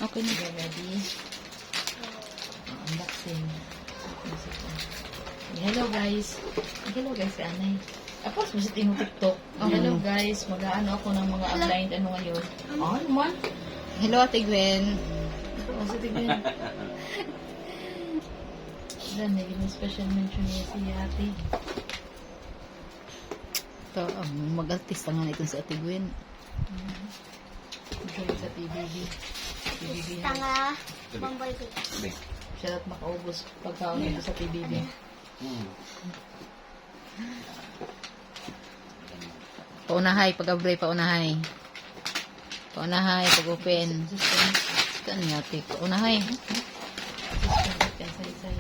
Okay na. Okay, ready? Unboxing. Hello guys. Hello guys, Anay. Tapos, mas tinong TikTok. Hello guys, mag-aano ako ng mga blind ano ngayon. Ano man? Hello, Ate Gwen. Mas tignan. Dan, naging special mention niya si ate. Ito, mag-artista nga itong si Ate Gwen. Enjoy sa TBB. TBB. Tanga, bumblebee. Siya at makaubos pagkaon nito sa TBB. Paunahay, pag-abray, paunahay. Paunahay, pag-open. Ito niya, Ate. Paunahay. Say.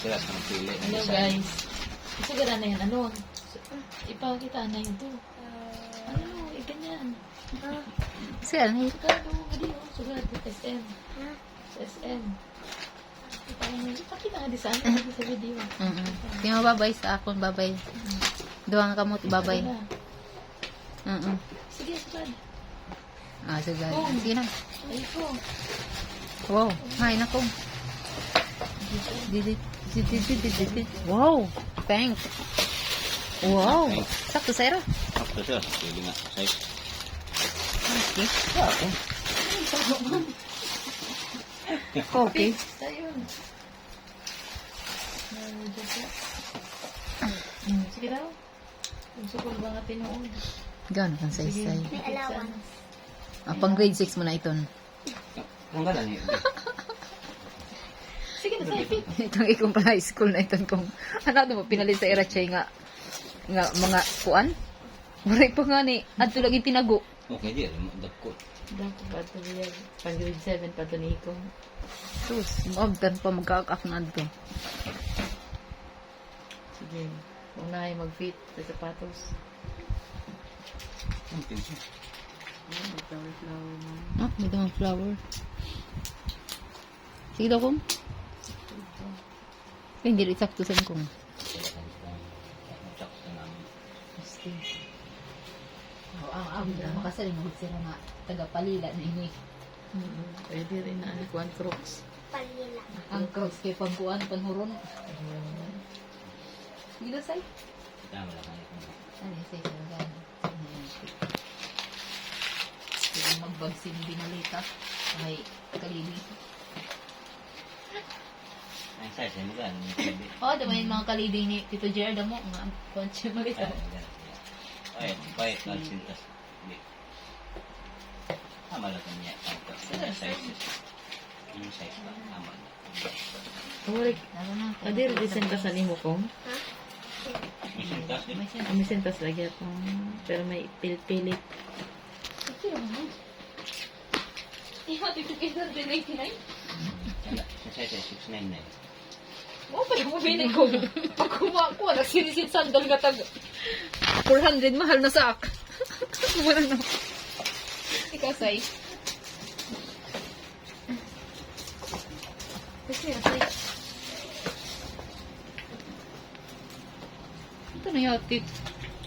Sila sa pili. Hello guys. Gusto ganda na yan. Ano? Ipakita na yun to. Ano? Ganyan. Siya, na Sigado. Hindi oh. Sugat. SM. SM. Ipakita nga di saan. Sa video. Di mo babay sa akon, babay. Duwang kamot, babay. Sige, sugad. Sige. Oh. Sige na. Ay ko. Wow. Hay, nako. Wow. Thanks. Wow. Sakto, Sarah. Sakto siya. Pili nga. Size. Okay. Okay. Ayun. Sige daw. Gusto ko ba nga tinuod? Gano'n kang say-say. May allowance. Pang grade 6 mo na iton. Ang gala niya. Sige na, say fit. Itong ikong pa high school na iton kung ano mo pinalit sa Irachay nga mga kuan. Maray pa nga ni. Adto lagi tinago. Okay, di. Dako. Dako pa ito niya. Pag grade 7 pa ito ni Hikong. Sus, maagdan pa magkakak na adto. Sige. Unahin mag-fit sa sapatos. Ang pinsi. Flower na. May damang flower. Sige daw kong. Hindi rin sakto sa kong. Sakto namin. Basta. Ang makasaling mo sila nga taga-palila na ini. Pwede rin na alikuan crooks. Palila. Ang cross kay pagkuan, panhuron. Sige daw, say. Tama lang kami kung Ano yung say sa gana? Sige magbagsing binalita. May kalili. ang size ay magana. May pili. Oo, diba yung mga kalili ni Tito Gerda mo? Nga, konche malita. Ay, bayit na sintas. Tama lang kanya. Ang sizes. Yung size ba? Tama lang. Turik. Lalo na. Kadir, disentas na ni Hukong. May sintas din. May siya. May sentas lagi ako. Pero may pilit-pilit. Iha, Tito Gerda, 99? Sa size ay 699. Oo, pala mo binig ko. Pag kumakuha ko, nagsinisit sandal nga tag 400, mahal na sak. Wala na. Ikaw, say. Kasi, say. Ito na yatit.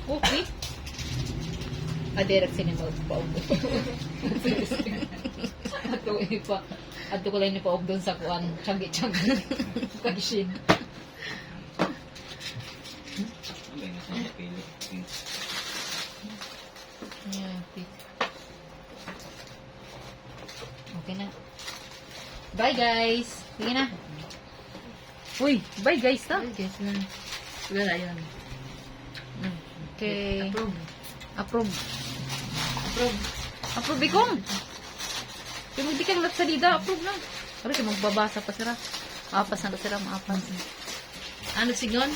Okay. Direct sinimag pa ako. Ato ko lang ni pa doon sa kuan. Tiyagi-tiyagi. Kagishin. Ang ganda sa pili. Yeah, okay na. Bye guys. Sige na. Uy, bye guys ta. Okay, sir. Well, ayun. Okay. Approve. Approve. Approve. Approve ikong. Yung hindi kang salida, approve na. Pero kung magbabasa pa sila. Apas na sila, maapas. Ano sigon?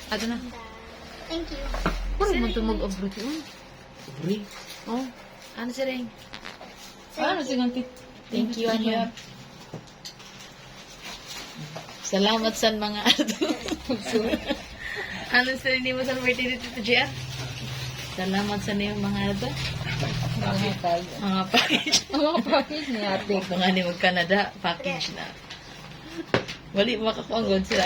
Ano na? Thank you. Puro mo ito mag-approve yun. Free. Oh. Ano si Ring? Ano sigang Thank you, ano? Salamat sa mga ano sa hindi mo sa birthday dito, Gia? Salamat sa niyong mga ito. Mga tag. Mga package. Mga package ni ate. Mga ni mag-Canada, package na. Wali makakuanggod sila.